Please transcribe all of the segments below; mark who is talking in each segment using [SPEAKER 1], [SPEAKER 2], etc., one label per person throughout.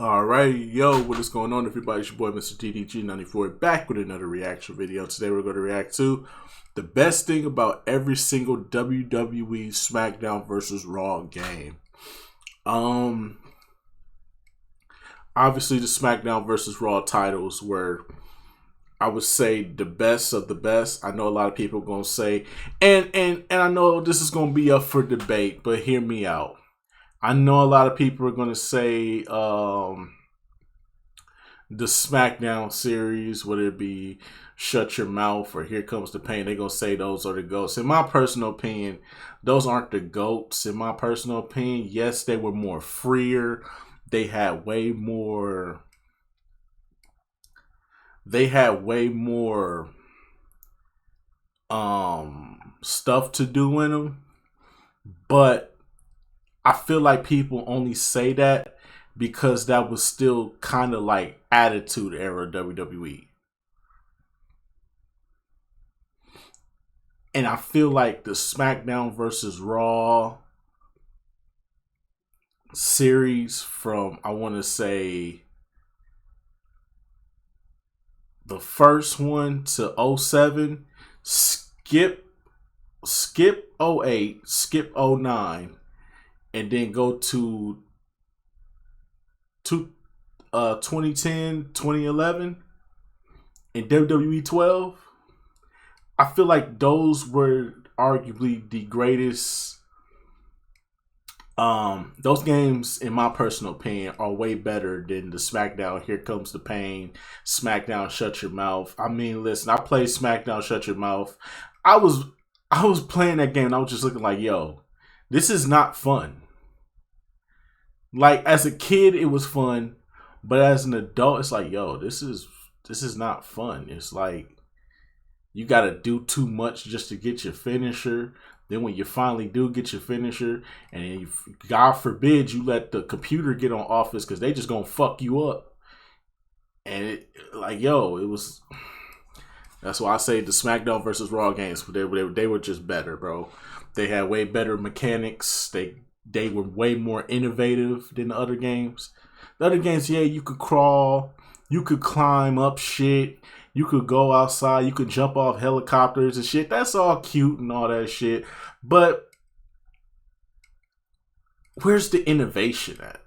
[SPEAKER 1] Alright, yo, what is going on, everybody? It's your boy, Mr. DDG94, back with another reaction video. Today we're going to react to the best thing about every single WWE Smackdown versus Raw game. Obviously the Smackdown versus Raw titles were, I would say, the best of the best. I know a lot of people are going to say, and I know this is going to be up for debate, but hear me out. I know a lot of people are going to say the SmackDown series, whether it be Shut Your Mouth or Here Comes the Pain, they're going to say those are the GOATs. In my personal opinion, those aren't the GOATs. In my personal opinion, yes, they were more freer. They had way more stuff to do in them. But I feel like people only say that because that was still kind of like Attitude Era WWE. And I feel like the SmackDown versus Raw series from, I want to say, the first one to 07, skip 08, skip 09, and then go to 2010, 2011, and WWE 12. I feel like those were arguably the greatest. Those games, in my personal opinion, are way better than the SmackDown Here Comes the Pain, SmackDown Shut Your Mouth. I mean, listen, I played SmackDown Shut Your Mouth. I was playing that game and I was just looking like, yo, this is not fun. Like, as a kid, it was fun, but as an adult, it's like, yo, this is not fun. It's like you got to do too much just to get your finisher. Then when you finally do get your finisher, and then God forbid you let the computer get on Office because they just gonna fuck you up. And it, like, yo, it was. That's why I say the SmackDown versus Raw games, they were just better, bro. They had way better mechanics. They were way more innovative than the other games. The other games, yeah, you could crawl, you could climb up shit, you could go outside, you could jump off helicopters and shit. That's all cute and all that shit. But where's the innovation at?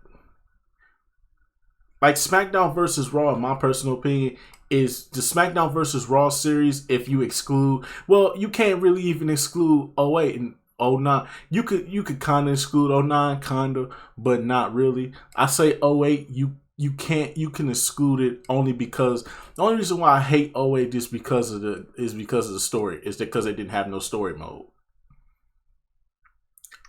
[SPEAKER 1] Like, SmackDown versus Raw, in my personal opinion, is the SmackDown versus Raw series. If you exclude, well, you can't really even exclude 08 and 09. You could kind of exclude 09, kind of, but not really. I say 08, you can exclude it only because the only reason why I hate 08 is because of the story. It's because they didn't have no story mode.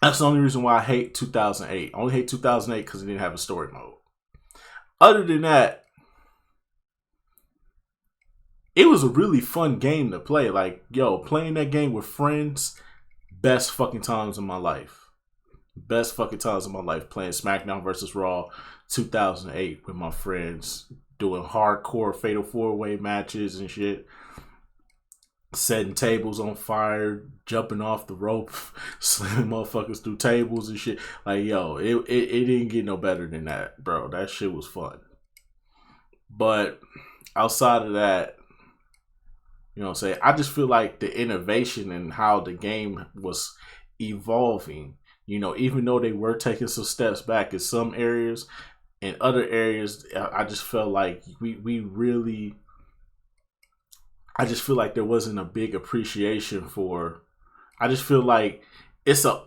[SPEAKER 1] That's the only reason why I hate 2008. I only hate 2008 because it didn't have a story mode. Other than that, it was a really fun game to play. Like, yo, playing that game with friends, best fucking times of my life. Best fucking times of my life playing SmackDown versus Raw 2008 with my friends, doing hardcore Fatal 4-Way matches and shit, setting tables on fire, jumping off the rope, slamming motherfuckers through tables and shit. Like, yo, it didn't get no better than that, bro. That shit was fun. But outside of that, you know what I'm saying, I just feel like the innovation and how the game was evolving, you know, even though they were taking some steps back in some areas, in other areas, I just felt like we really, I just feel like there wasn't a big appreciation for, I just feel like it's I'm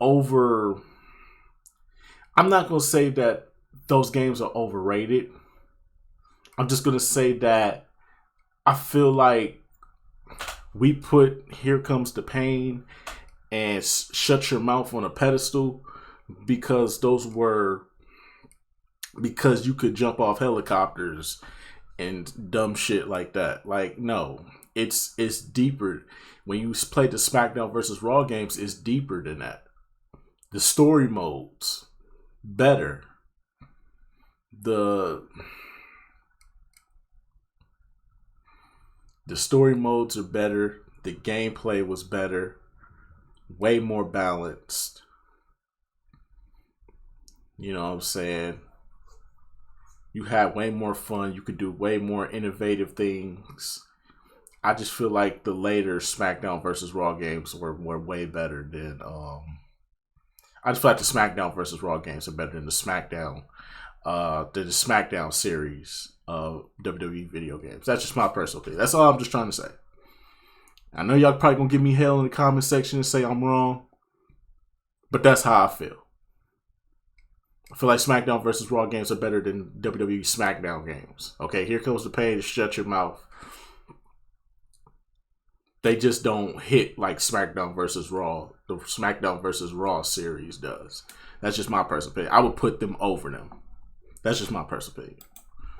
[SPEAKER 1] not going to say that those games are overrated. I'm just going to say that I feel like we put Here Comes the Pain and Shut Your Mouth on a pedestal because because you could jump off helicopters and dumb shit like that. Like, no, it's deeper. When you play the SmackDown versus Raw games, it's deeper than that. The story modes, better. The story modes are better. The gameplay was better. Way more balanced. You know what I'm saying? You had way more fun. You could do way more innovative things. I just feel like the later SmackDown versus Raw games were way better than. I just feel like the SmackDown versus Raw games are better than the SmackDown series of WWE video games. That's just my personal opinion. That's all I'm just trying to say. I know y'all probably gonna give me hell in the comment section and say I'm wrong, but that's how I feel. I feel like SmackDown versus Raw games are better than WWE Smackdown games. Okay, here comes the pain to shut your mouth. They just don't hit like SmackDown versus Raw. The SmackDown versus Raw series does. That's just my personal opinion. I would put them over them. That's just my personal opinion.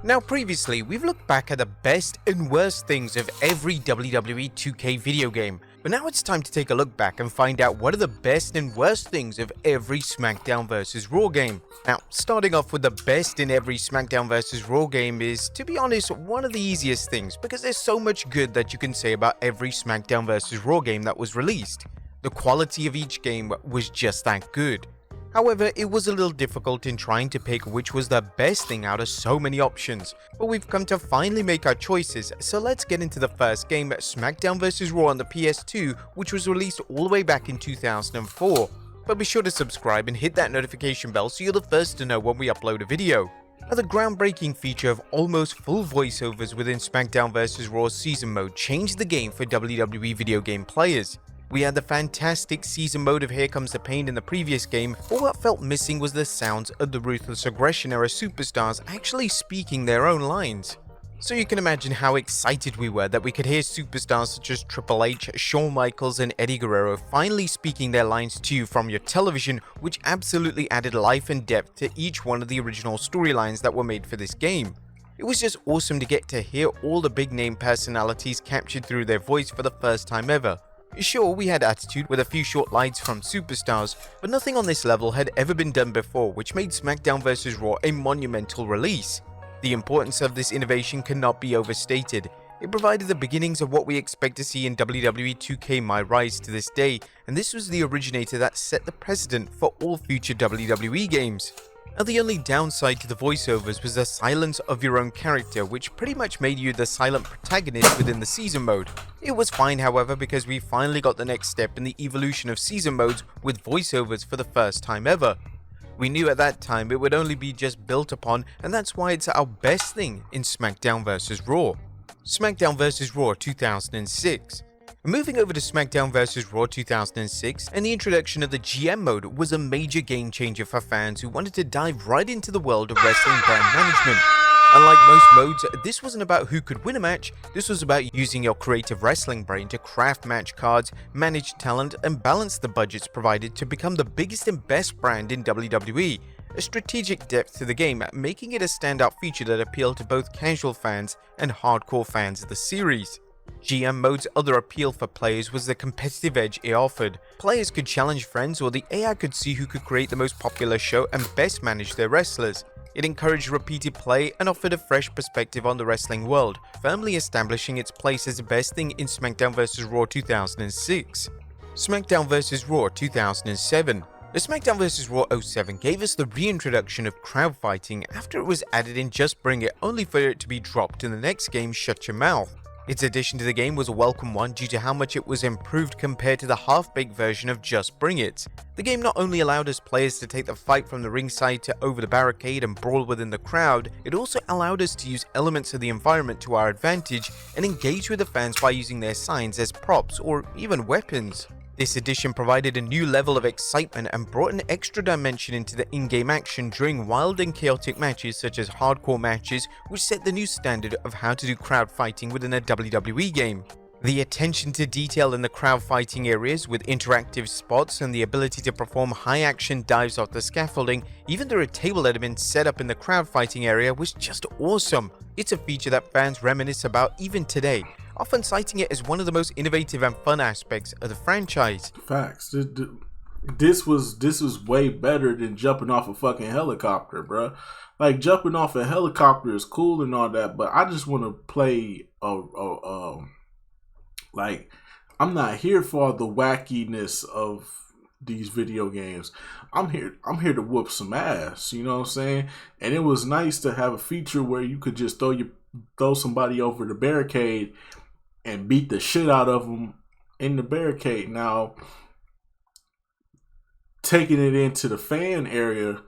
[SPEAKER 2] Now previously, we've looked back at the best and worst things of every WWE 2K video game, but now it's time to take a look back and find out what are the best and worst things of every SmackDown vs Raw game. Now, starting off with the best in every SmackDown vs Raw game is, to be honest, one of the easiest things, because there's so much good that you can say about every SmackDown vs Raw game that was released. The quality of each game was just that good. However, it was a little difficult in trying to pick which was the best thing out of so many options, but we've come to finally make our choices, so let's get into the first game, SmackDown vs Raw on the PS2, which was released all the way back in 2004. But be sure to subscribe and hit that notification bell so you're the first to know when we upload a video. Now, the groundbreaking feature of almost full voiceovers within SmackDown vs Raw's season mode changed the game for WWE video game players. We had the fantastic season mode of Here Comes the Pain in the previous game, but what felt missing was the sounds of the Ruthless Aggression era superstars actually speaking their own lines. So you can imagine how excited we were that we could hear superstars such as Triple H, Shawn Michaels and Eddie Guerrero finally speaking their lines to you from your television, which absolutely added life and depth to each one of the original storylines that were made for this game. It was just awesome to get to hear all the big name personalities captured through their voice for the first time ever. Sure, we had Attitude with a few short lines from superstars, but nothing on this level had ever been done before, which made SmackDown vs Raw a monumental release. The importance of this innovation cannot be overstated. It provided the beginnings of what we expect to see in WWE 2K My Rise to this day, and this was the originator that set the precedent for all future WWE games. Now, the only downside to the voiceovers was the silence of your own character, which pretty much made you the silent protagonist within the season mode. It was fine, however, because we finally got the next step in the evolution of season modes with voiceovers for the first time ever. We knew at that time it would only be just built upon, and that's why it's our best thing in SmackDown vs Raw. SmackDown vs Raw 2006. Moving over to SmackDown vs Raw 2006, and the introduction of the GM mode was a major game changer for fans who wanted to dive right into the world of wrestling brand management. Unlike most modes, this wasn't about who could win a match, this was about using your creative wrestling brain to craft match cards, manage talent, and balance the budgets provided to become the biggest and best brand in WWE. A strategic depth to the game, making it a standout feature that appealed to both casual fans and hardcore fans of the series. GM mode's other appeal for players was the competitive edge it offered. Players could challenge friends, or the AI could see who could create the most popular show and best manage their wrestlers. It encouraged repeated play and offered a fresh perspective on the wrestling world, firmly establishing its place as the best thing in SmackDown vs Raw 2006. SmackDown vs Raw 2007. The SmackDown vs Raw 07 gave us the reintroduction of crowd fighting after it was added in Just Bring It, only for it to be dropped in the next game, Shut Your Mouth. Its addition to the game was a welcome one due to how much it was improved compared to the half-baked version of Just Bring It. The game not only allowed us players to take the fight from the ringside to over the barricade and brawl within the crowd, it also allowed us to use elements of the environment to our advantage and engage with the fans by using their signs as props or even weapons. This addition provided a new level of excitement and brought an extra dimension into the in-game action during wild and chaotic matches such as hardcore matches, which set the new standard of how to do crowd fighting within a WWE game. The attention to detail in the crowd fighting areas with interactive spots and the ability to perform high action dives off the scaffolding, even though a table had been set up in the crowd fighting area, was just awesome. It's a feature that fans reminisce about even today, often citing it as one of the most innovative and fun aspects of the franchise.
[SPEAKER 1] Facts. This was way better than jumping off a fucking helicopter, bro. Like, jumping off a helicopter is cool and all that, but I just want to play like, I'm not here for all the wackiness of these video games. I'm here to whoop some ass, you know what I'm saying? And it was nice to have a feature where you could just throw somebody over the barricade and beat the shit out of them in the barricade. Now, taking it into the fan area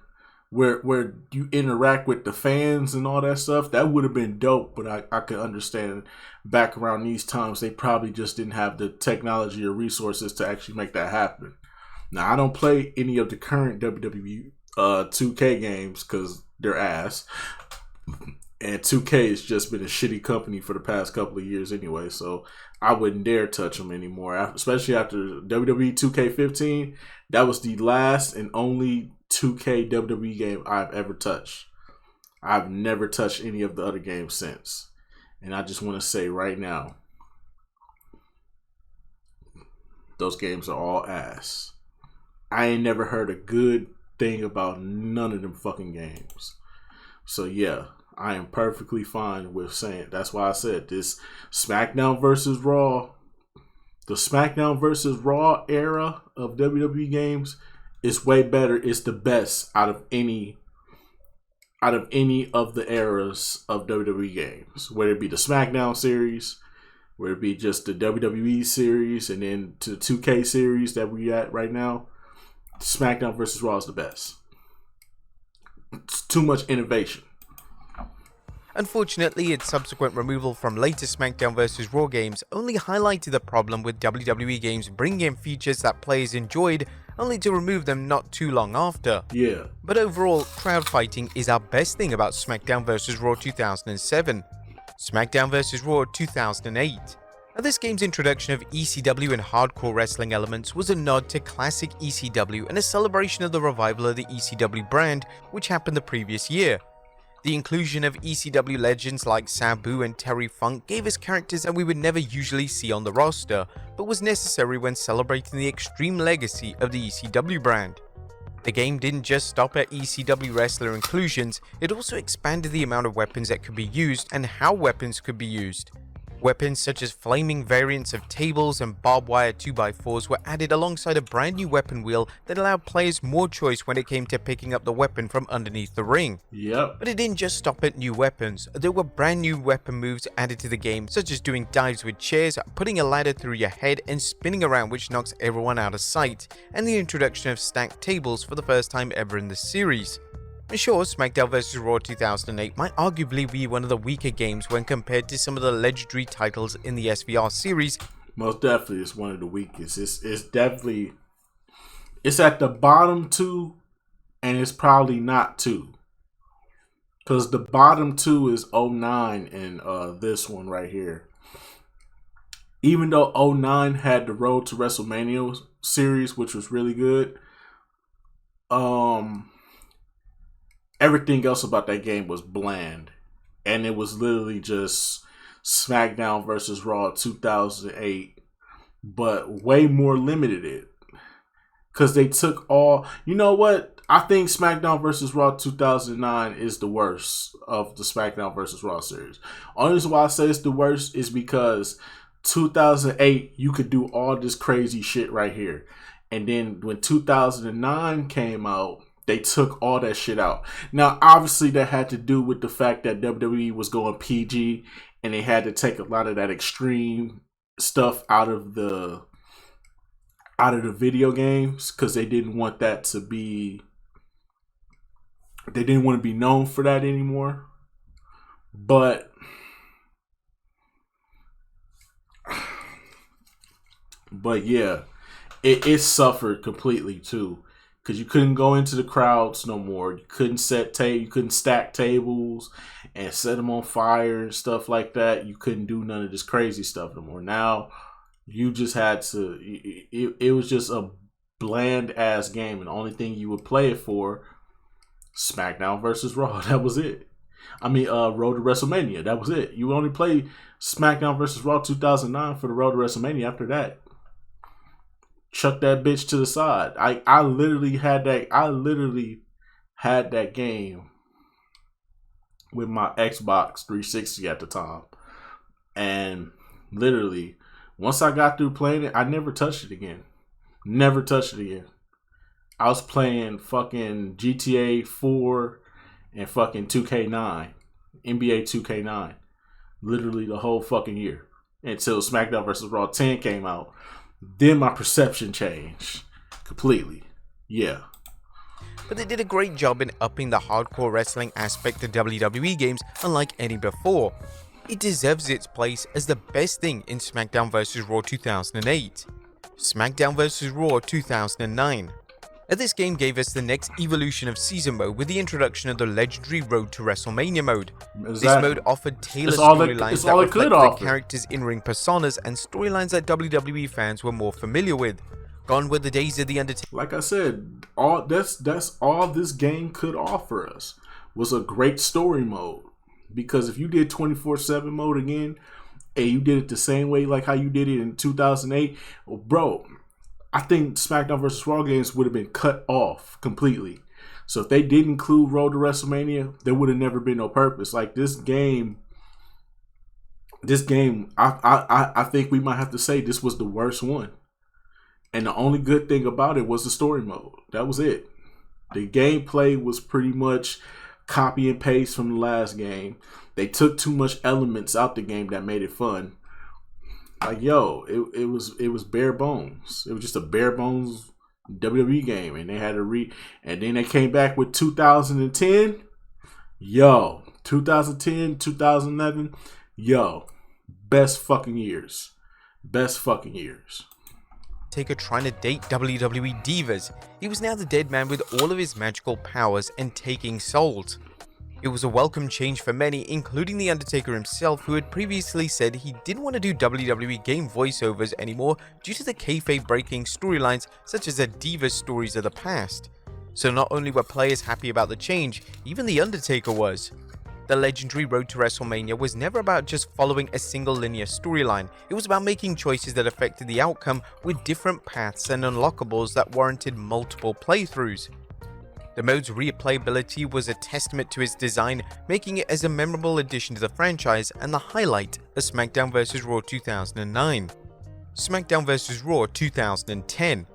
[SPEAKER 1] where you interact with the fans and all that stuff, that would have been dope. But I could understand back around these times, they probably just didn't have the technology or resources to actually make that happen. Now, I don't play any of the current WWE 2K games because they're ass. And 2K has just been a shitty company for the past couple of years anyway, so I wouldn't dare touch them anymore. Especially after WWE 2K15, that was the last and only 2K WWE game I've ever touched. I've never touched any of the other games since. And I just want to say right now, those games are all ass. I ain't never heard a good thing about none of them fucking games. So yeah, I am perfectly fine with saying, that's why I said this SmackDown versus Raw, the SmackDown versus Raw era of WWE games is way better. It's the best out of any of the eras of WWE games, whether it be the SmackDown series, whether it be just the WWE series, and then to the 2K series that we at right now. SmackDown versus Raw is the best. It's too much innovation.
[SPEAKER 2] Unfortunately, its subsequent removal from later SmackDown vs. Raw games only highlighted the problem with WWE games bringing in features that players enjoyed, only to remove them not too long after.
[SPEAKER 1] Yeah.
[SPEAKER 2] But overall, crowd fighting is our best thing about SmackDown vs. Raw 2007. SmackDown vs. Raw 2008. Now, this game's introduction of ECW and hardcore wrestling elements was a nod to classic ECW and a celebration of the revival of the ECW brand, which happened the previous year. The inclusion of ECW legends like Sabu and Terry Funk gave us characters that we would never usually see on the roster, but was necessary when celebrating the extreme legacy of the ECW brand. The game didn't just stop at ECW wrestler inclusions, it also expanded the amount of weapons that could be used and how weapons could be used. Weapons such as flaming variants of tables and barbed wire 2x4s were added alongside a brand new weapon wheel that allowed players more choice when it came to picking up the weapon from underneath the ring.
[SPEAKER 1] Yep.
[SPEAKER 2] But it didn't just stop at new weapons. There were brand new weapon moves added to the game, such as doing dives with chairs, putting a ladder through your head and spinning around, which knocks everyone out of sight, and the introduction of stacked tables for the first time ever in the series. Sure, SmackDown vs. Raw 2008 might arguably be one of the weaker games when compared to some of the legendary titles in the SVR series.
[SPEAKER 1] Most definitely, it's one of the weakest. It's definitely, it's at the bottom two, and it's probably not two. Because the bottom two is 09 and this one right here. Even though 09 had the Road to WrestleMania series, which was really good, everything else about that game was bland. And it was literally just SmackDown versus Raw 2008, but way more limited it. Because they took all... You know what? I think SmackDown versus Raw 2009 is the worst of the SmackDown versus Raw series. Only reason why I say it's the worst is because 2008, you could do all this crazy shit right here. And then when 2009 came out, they took all that shit out. Now, obviously, that had to do with the fact that WWE was going PG, and they had to take a lot of that extreme stuff out of the video games because they didn't want that to be. They didn't want to be known for that anymore. But yeah, it suffered completely too. Because you couldn't go into the crowds no more. You couldn't you couldn't stack tables and set them on fire and stuff like that. You couldn't do none of this crazy stuff no more. Now, you just had to... It was just a bland-ass game. And the only thing you would play it for, SmackDown versus Raw. That was it. I mean, Road to WrestleMania. That was it. You would only play SmackDown versus Raw 2009 for the Road to WrestleMania after that. Chuck that bitch to the side. I literally had that game with my Xbox 360 at the time. And literally, once I got through playing it, I never touched it again. Never touched it again. I was playing fucking GTA 4 and fucking 2K9, NBA 2K9, literally the whole fucking year until SmackDown vs. Raw 10 came out. Then my perception changed completely. Yeah.
[SPEAKER 2] But they did a great job in upping the hardcore wrestling aspect of WWE games unlike any before. It deserves its place as the best thing in SmackDown vs. Raw 2008. SmackDown vs. Raw 2009. This game gave us the next evolution of season mode with the introduction of the legendary Road to WrestleMania mode.
[SPEAKER 1] Exactly.
[SPEAKER 2] This mode offered tailored storylines that reflected the characters' in-ring personas and storylines that WWE fans were more familiar with. Gone were the days of The Undertaker.
[SPEAKER 1] Like I said, that's all this game could offer us was a great story mode. Because if you did 24/7 mode again, and you did it the same way like how you did it in 2008, well, bro, I think SmackDown vs. Raw games would have been cut off completely. So if they did include Road to WrestleMania, there would have never been no purpose. Like this game, I think we might have to say this was the worst one. And the only good thing about it was the story mode. That was it. The gameplay was pretty much copy and paste from the last game. They took too much elements out the game that made it fun. Like, yo, it was bare bones. It was just a bare bones WWE game, and they had to and then they came back with 2010. Yo, 2010, 2011. Yo, best fucking years. Best fucking years.
[SPEAKER 2] Taker trying to date WWE divas. He was now the dead man with all of his magical powers and taking souls. It was a welcome change for many, including The Undertaker himself, who had previously said he didn't want to do WWE game voiceovers anymore due to the kayfabe breaking storylines such as the diva stories of the past. So not only were players happy about the change, even The Undertaker was. The legendary Road to WrestleMania was never about just following a single linear storyline. It was about making choices that affected the outcome with different paths and unlockables that warranted multiple playthroughs. The mode's replayability was a testament to its design, making it as a memorable addition to the franchise and the highlight of SmackDown vs. Raw 2009. SmackDown vs. Raw 2010.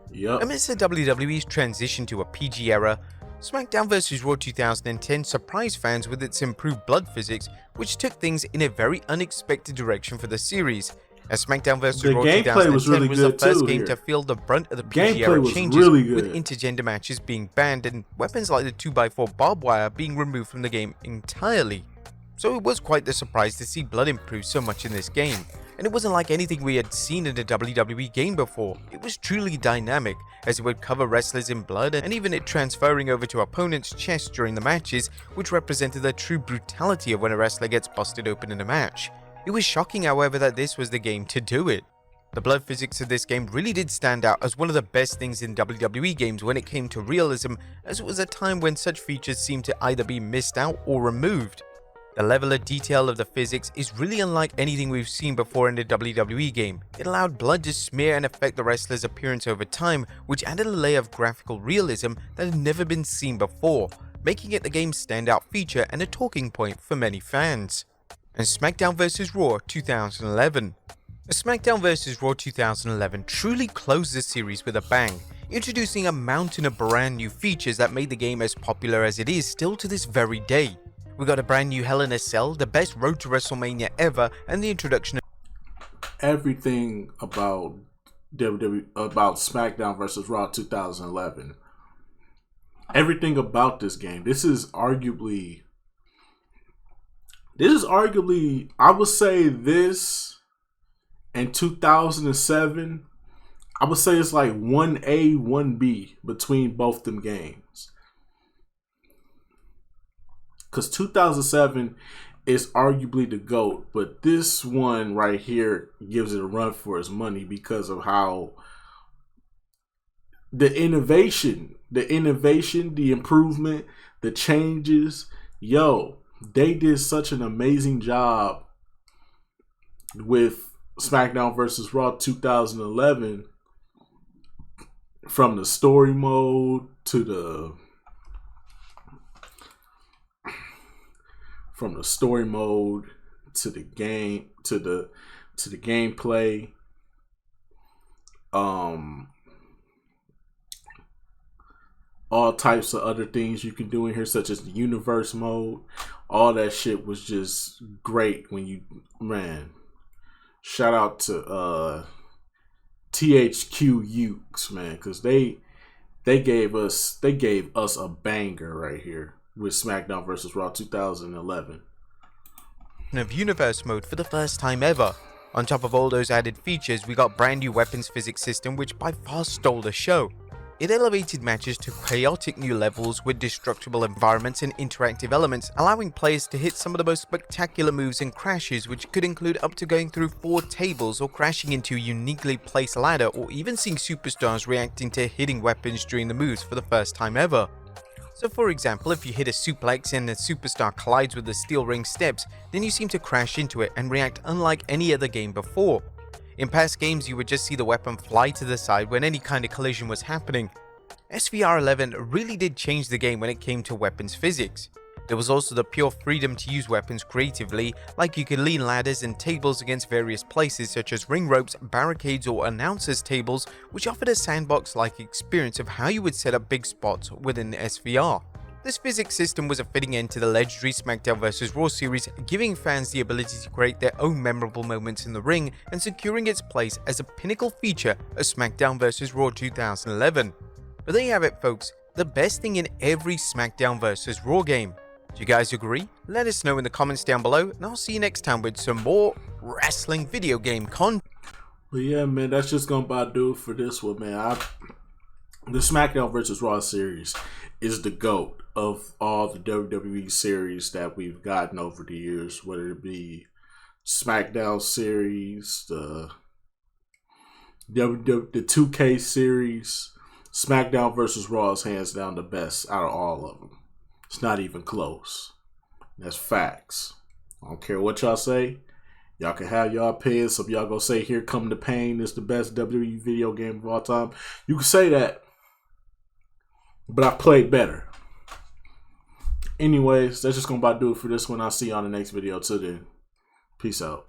[SPEAKER 2] Amidst the WWE's transition to a PG era, SmackDown vs. Raw 2010 surprised fans with its improved blood physics, which took things in a very unexpected direction for the series. As SmackDown vs. Raw 2010 was the first game to feel the brunt of the PG era changes, with intergender matches being banned and weapons like the 2x4 barbed wire being removed from the game entirely. So it was quite the surprise to see blood improve so much in this game. And it wasn't like anything we had seen in a WWE game before. It was truly dynamic, as it would cover wrestlers in blood and even it transferring over to opponents' chests during the matches, which represented the true brutality of when a wrestler gets busted open in a match. It was shocking, however, that this was the game to do it. The blood physics of this game really did stand out as one of the best things in WWE games when it came to realism, as it was a time when such features seemed to either be missed out or removed. The level of detail of the physics is really unlike anything we've seen before in a WWE game. It allowed blood to smear and affect the wrestler's appearance over time, which added a layer of graphical realism that had never been seen before, making it the game's standout feature and a talking point for many fans. And SmackDown vs. Raw 2011. SmackDown vs. Raw 2011 truly closed the series with a bang, introducing a mountain of brand new features that made the game as popular as it is still to this very day. We got a brand new Hell in a Cell, the best Road to WrestleMania ever, and the introduction of
[SPEAKER 1] everything about WWE, about SmackDown vs. Raw 2011. Everything about this game. This is arguably, I would say this in 2007, I would say it's like 1A, 1B between both them games. Because 2007 is arguably the GOAT, but this one right here gives it a run for its money because of how the innovation, the improvement, the changes. Yo, they did such an amazing job with SmackDown vs. Raw 2011, from the story mode to the game to the gameplay. all types of other things you can do in here, such as the universe mode. All that shit was just great when you, man. Shout out to THQ Ukes, man, because they gave us a banger right here with SmackDown vs. Raw 2011.
[SPEAKER 2] Of universe mode for the first time ever. On top of all those added features, we got brand new weapons physics system which by far stole the show. It elevated matches to chaotic new levels with destructible environments and interactive elements, allowing players to hit some of the most spectacular moves and crashes, which could include up to going through 4 tables or crashing into a uniquely placed ladder, or even seeing superstars reacting to hitting weapons during the moves for the first time ever. So for example, if you hit a suplex and a superstar collides with the steel ring steps, then you seem to crash into it and react unlike any other game before. In past games, you would just see the weapon fly to the side when any kind of collision was happening. SVR 11 really did change the game when it came to weapons physics. There was also the pure freedom to use weapons creatively, like you could lean ladders and tables against various places such as ring ropes, barricades or announcers tables, which offered a sandbox-like experience of how you would set up big spots within the SVR. This physics system was a fitting end to the legendary SmackDown vs. Raw series, giving fans the ability to create their own memorable moments in the ring and securing its place as a pinnacle feature of SmackDown vs. Raw 2011. But there you have it, folks, the best thing in every SmackDown vs. Raw game. Do you guys agree? Let us know in the comments down below, and I'll see you next time with some more wrestling video game content.
[SPEAKER 1] But yeah, man, that's just gonna about do it for this one, man. The SmackDown vs. Raw series is the GOAT of all the WWE series that we've gotten over the years, whether it be SmackDown series, the 2K series. SmackDown vs. Raw is hands down the best out of all of them. It's not even close. That's facts. I don't care what y'all say. Y'all can have y'all opinions. Some y'all gonna say Here Come the Pain is the best WWE video game of all time. You can say that, but I played better. Anyways, that's just gonna about do it for this one. I'll see you on the next video. Till then, peace out.